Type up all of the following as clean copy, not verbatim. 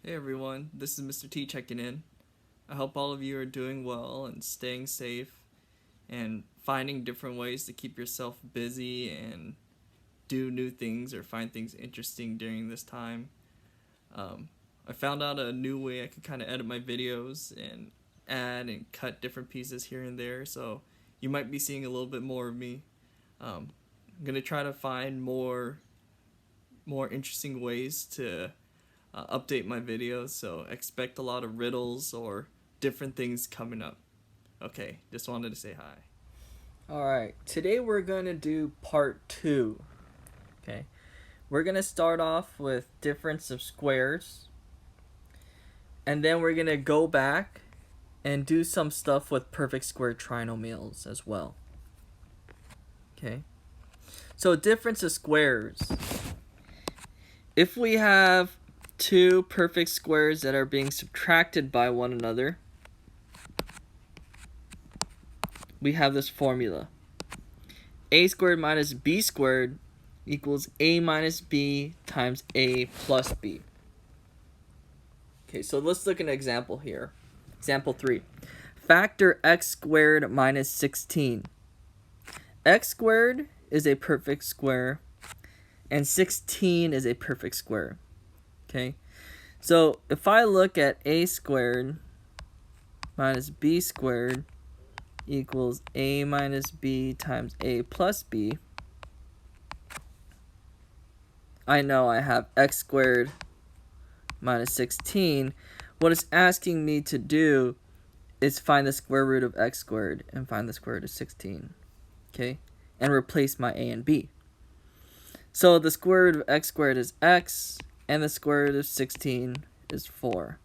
Hey everyone, this is Mr. T checking in. I hope all of you are doing well and staying safe and finding different ways to keep yourself busy and do new things or find things interesting during this time. Um, I found out a new way I could kind of edit my videos and add and cut different pieces here and there, so you might be seeing a little bit more of me. I'm gonna try to find more interesting ways to update my videos, so expect a lot of riddles or different things coming up. Okay, just wanted to say hi. Alright, today we're going to do part 2. Okay, we're going to start off with difference of squares, and then we're going to go back and do some stuff with perfect square trinomials as well. Okay, so difference of squares. If we have two perfect squares that are being subtracted by one another, we have this formula. A squared minus b squared equals a minus b times a plus b. Okay, so let's look at an example here. Example 3. Factor x squared minus 16. X squared is a perfect square, and 16 is a perfect square. Okay, so if I look at a squared minus b squared equals a minus b times a plus b, I know I have x squared minus 16. What it's asking me to do is find the square root of x squared and find the square root of 16. Okay, and replace my a and b. So the square root of x squared is x, and the square root of 16 is 4.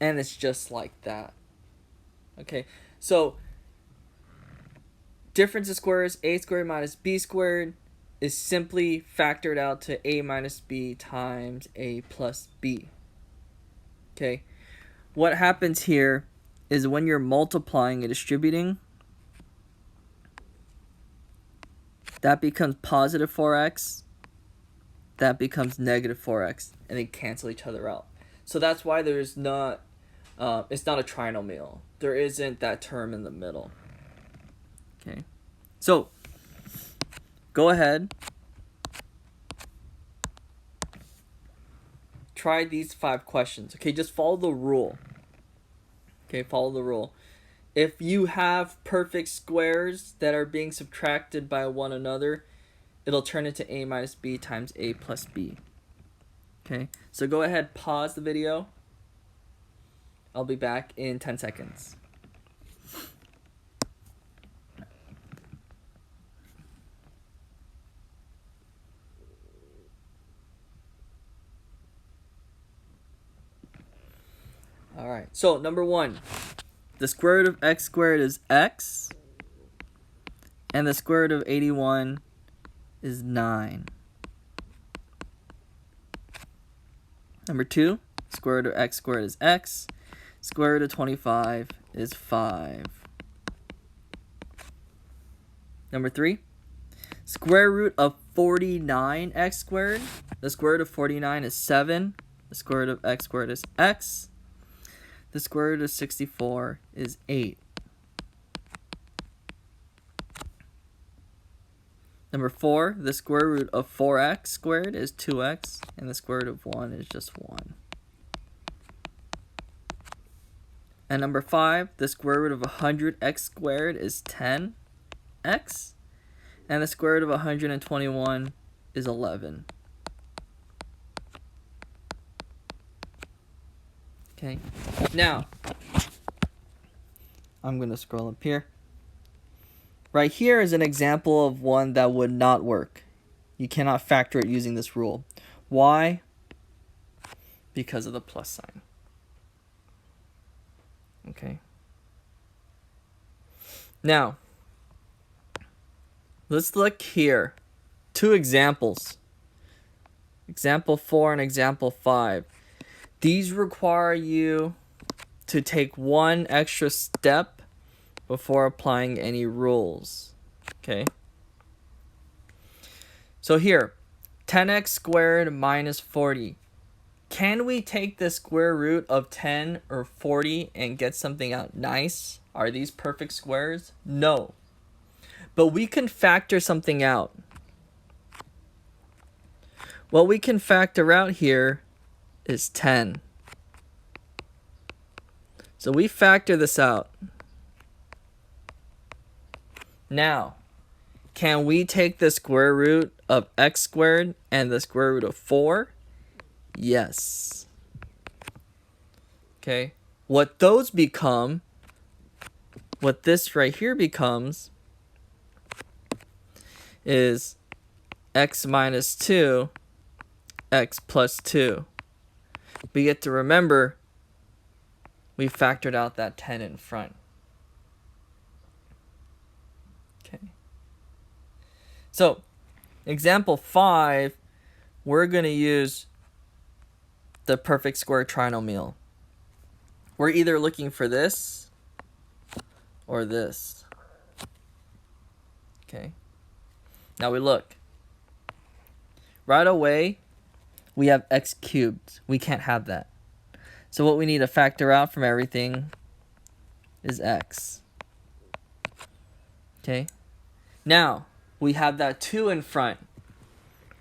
And it's just like that. Okay, so difference of squares, a squared minus b squared, is simply factored out to a minus b times a plus b. Okay, what happens here is when you're multiplying and distributing, that becomes positive 4x, that becomes negative 4x, and they cancel each other out. So that's why there's not, it's not a trinomial. There isn't that term in the middle. Okay, so go ahead, try these 5 questions. Okay, just follow the rule. Okay, follow the rule. If you have perfect squares that are being subtracted by one another, it'll turn into a minus b times a plus b. Okay, so go ahead, pause the video. I'll be back in 10 seconds. Alright, so number 1. The square root of x squared is x, and the square root of 81 is 9. Number 2, square root of x squared is x, square root of 25 is 5. Number 3, square root of 49x squared, the square root of 49 is 7, the square root of x squared is x, the square root of 64 is 8. Number 4, the square root of 4x squared is 2x, and the square root of 1 is just 1. And number 5, the square root of 100x squared is 10x, and the square root of 121 is 11. Okay, now I'm going to scroll up here. Right here is an example of one that would not work. You cannot factor it using this rule. Why? Because of the plus sign. Okay. Now, let's look here. 2 examples. Example 4 and example 5. These require you to take one extra step before applying any rules. Okay. So here, 10x squared minus 40. Can we take the square root of 10 or 40 and get something out nice? Are these perfect squares? No. But we can factor something out. What we can factor out here is 10. So we factor this out. Now, can we take the square root of x squared and the square root of 4? Yes. Okay. What those become, what this right here becomes, is x minus 2, x plus 2. We get to remember we factored out that 10 in front. Okay. So, example 5, we're going to use the perfect square trinomial. We're either looking for this or this. Okay. Now we look. Right away, we have x cubed. We can't have that. So what we need to factor out from everything is x. Okay. Now, we have that 2 in front.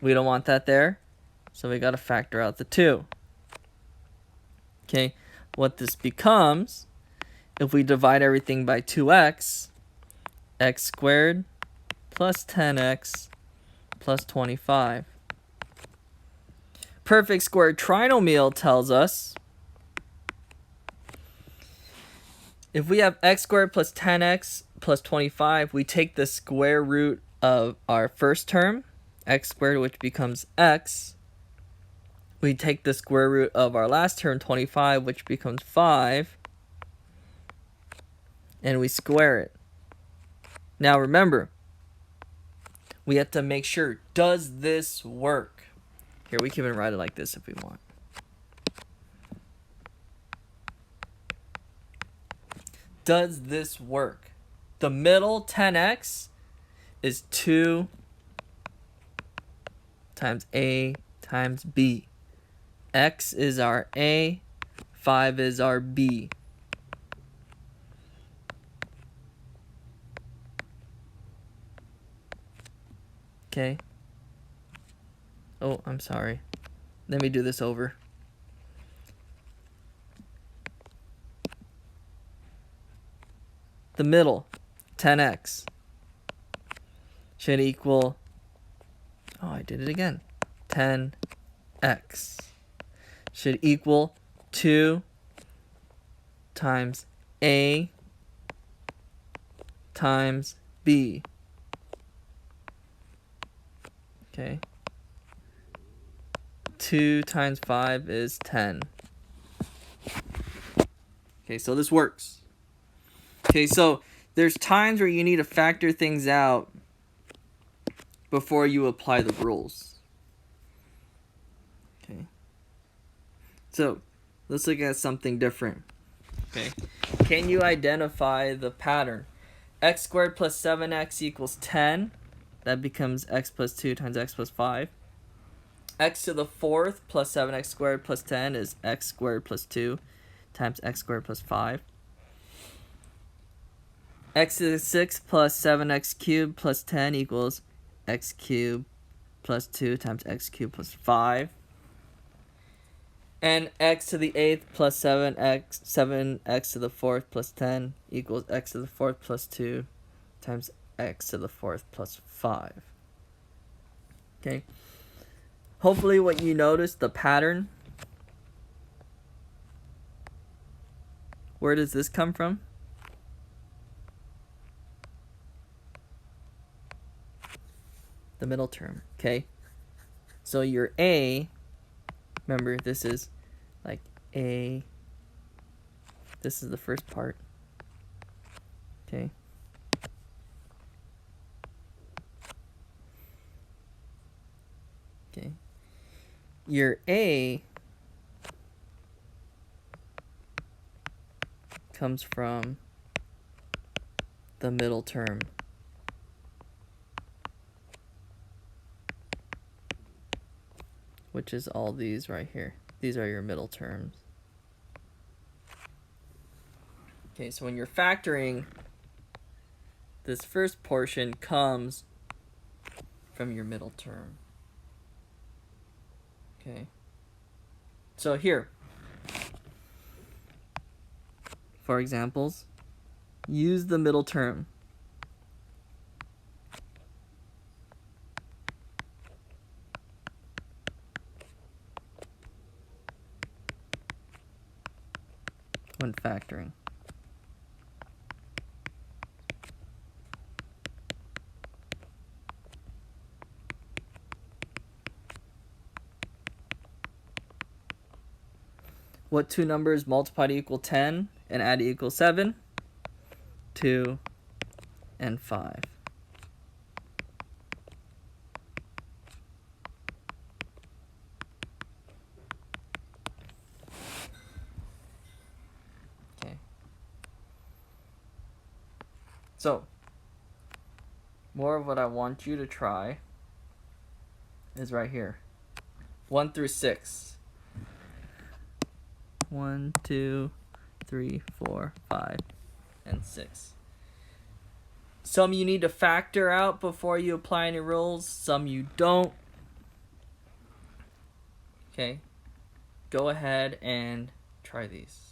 We don't want that there, so we got to factor out the 2. Okay. What this becomes, if we divide everything by 2x, x squared plus 10x plus 25. Perfect square trinomial tells us if we have x squared plus 10x plus 25, we take the square root of our first term, x squared, which becomes x. We take the square root of our last term, 25, which becomes 5, and we square it. Now remember, we have to make sure, does this work? Here, we can even write it like this if we want. Does this work? The middle 10x is 2 times a times b. X is our a, 5 is our b. Okay. Oh, I'm sorry. Let me do this over. The middle, 10x, should equal, oh, I did it again, 10x should equal 2 times a times b. Okay. 2 times 5 is 10. Okay, so this works. Okay, so there's times where you need to factor things out before you apply the rules. Okay. So, let's look at something different. Okay. Can you identify the pattern? X squared plus 7x equals 10. That becomes x plus 2 times x plus 5. X to the 4th plus 7x squared plus 10 is x squared plus 2 times x squared plus 5. X to the 6th plus 7x cubed plus 10 equals x cubed plus 2 times x cubed plus 5. And x to the 8th plus 7x to the 4th plus 10 equals x to the 4th plus 2 times x to the 4th plus 5. Okay. Hopefully what you noticed, the pattern. Where does this come from? The middle term, okay? So your a, remember this is like a, this is the first part, okay? Okay. Your a comes from the middle term. which is all these right here. These are your middle terms. Okay, so when you're factoring, this first portion comes from your middle term. Okay. So here, for examples, use the middle term. When factoring. What two numbers multiply to equal 10 and add to equal 7? 2 and 5. Okay. So, more of what I want you to try is right here. 1 through 6. 1, 2, 3, 4, 5, and 6. Some you need to factor out before you apply any rules, some you don't. Okay, go ahead and try these.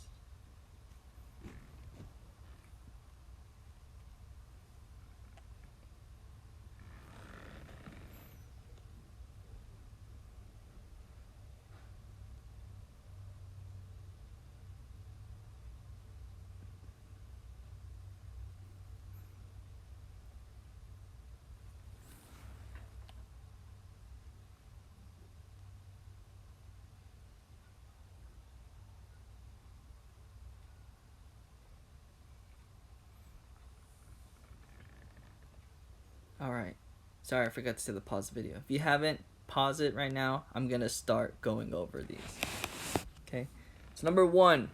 Alright, sorry I forgot to say the pause video. If you haven't, pause it right now. I'm going to start going over these. Okay, so number 1.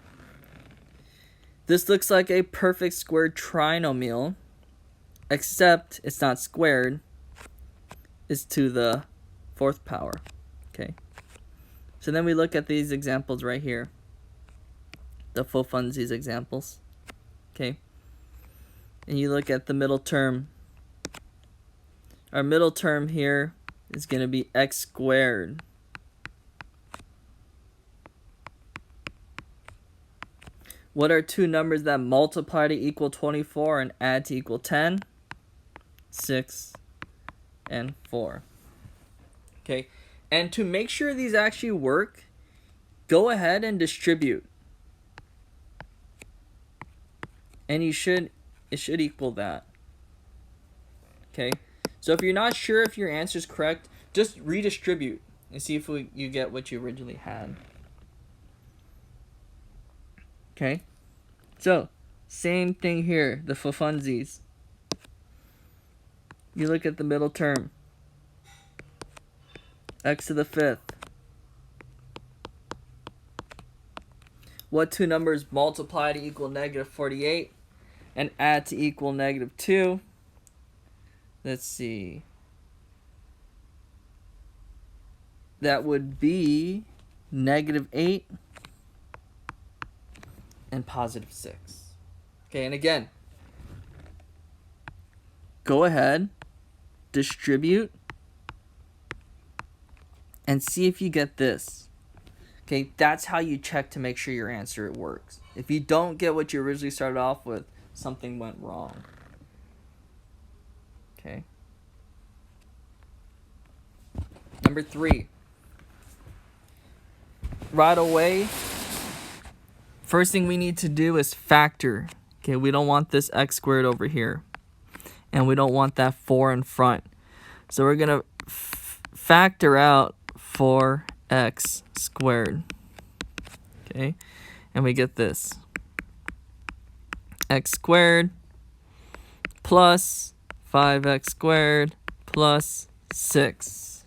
This looks like a perfect squared trinomial, except it's not squared. It's to the 4th power. Okay, so then we look at these examples right here. The full funsies examples. Okay, and you look at the middle term. Our middle term here is going to be x squared. What are two numbers that multiply to equal 24 and add to equal 10? 6 and 4. Okay, and to make sure these actually work, go ahead and distribute. And it should equal that. Okay, so if you're not sure if your answer is correct, just redistribute and see if you get what you originally had. Okay, so same thing here, the for funsies. You look at the middle term, x to the 5th. What two numbers multiply to equal negative 48 and add to equal negative 2? Let's see. That would be negative 8 and positive 6. Okay, and again, go ahead, distribute, and see if you get this. Okay, that's how you check to make sure your answer works. If you don't get what you originally started off with, something went wrong. Okay. Number 3. Right away, first thing we need to do is factor. Okay, we don't want this x squared over here. And we don't want that 4 in front. So we're going to factor out 4x squared. Okay, and we get this. X squared plus 5x squared plus 6.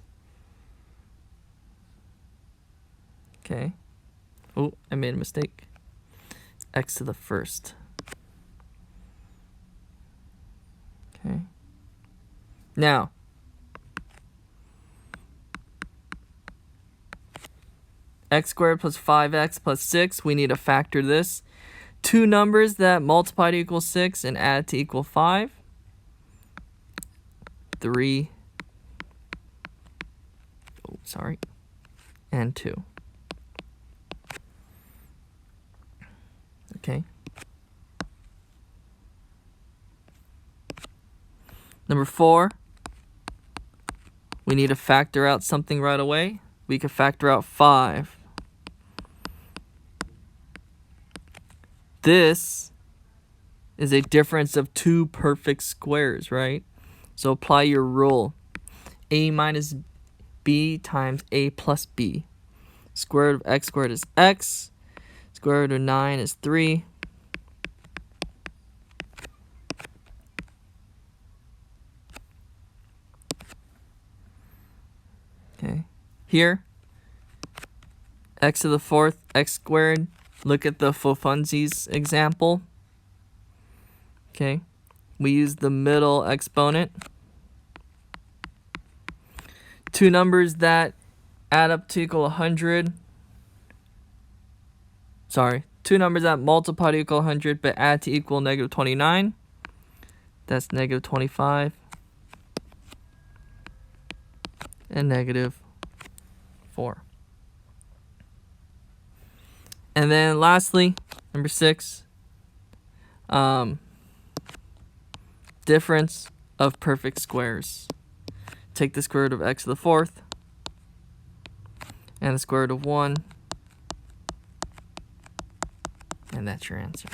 Okay. Oh, I made a mistake. It's x to the 1st. Okay. Now, x squared plus 5x plus 6. We need to factor this. Two numbers that multiply to equal 6 and add to equal 5. 3. Oh, sorry. And 2. Okay. Number 4. We need to factor out something right away. We can factor out 5. This is a difference of two perfect squares, right? So apply your rule. A minus b times a plus b. Square root of x squared is x. Square root of 9 is 3. Okay. Here, x to the 4th, x squared. Look at the Fofunsi's example. Okay. We use the middle exponent. Two numbers that add up to equal 100. Sorry. Two numbers that multiply to equal 100 but add to equal negative 29. That's negative 25. And negative 4. And then lastly, number 6, difference of perfect squares. Take the square root of x to the 4th and the square root of 1, and that's your answer.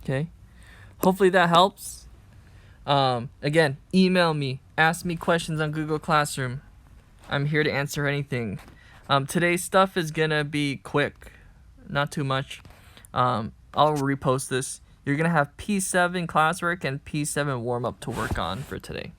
Okay, hopefully that helps. Again, email me, ask me questions on Google Classroom. I'm here to answer anything. Today's stuff is gonna be quick, not too much. I'll repost this. You're gonna have P7 classwork and P7 warm-up to work on for today.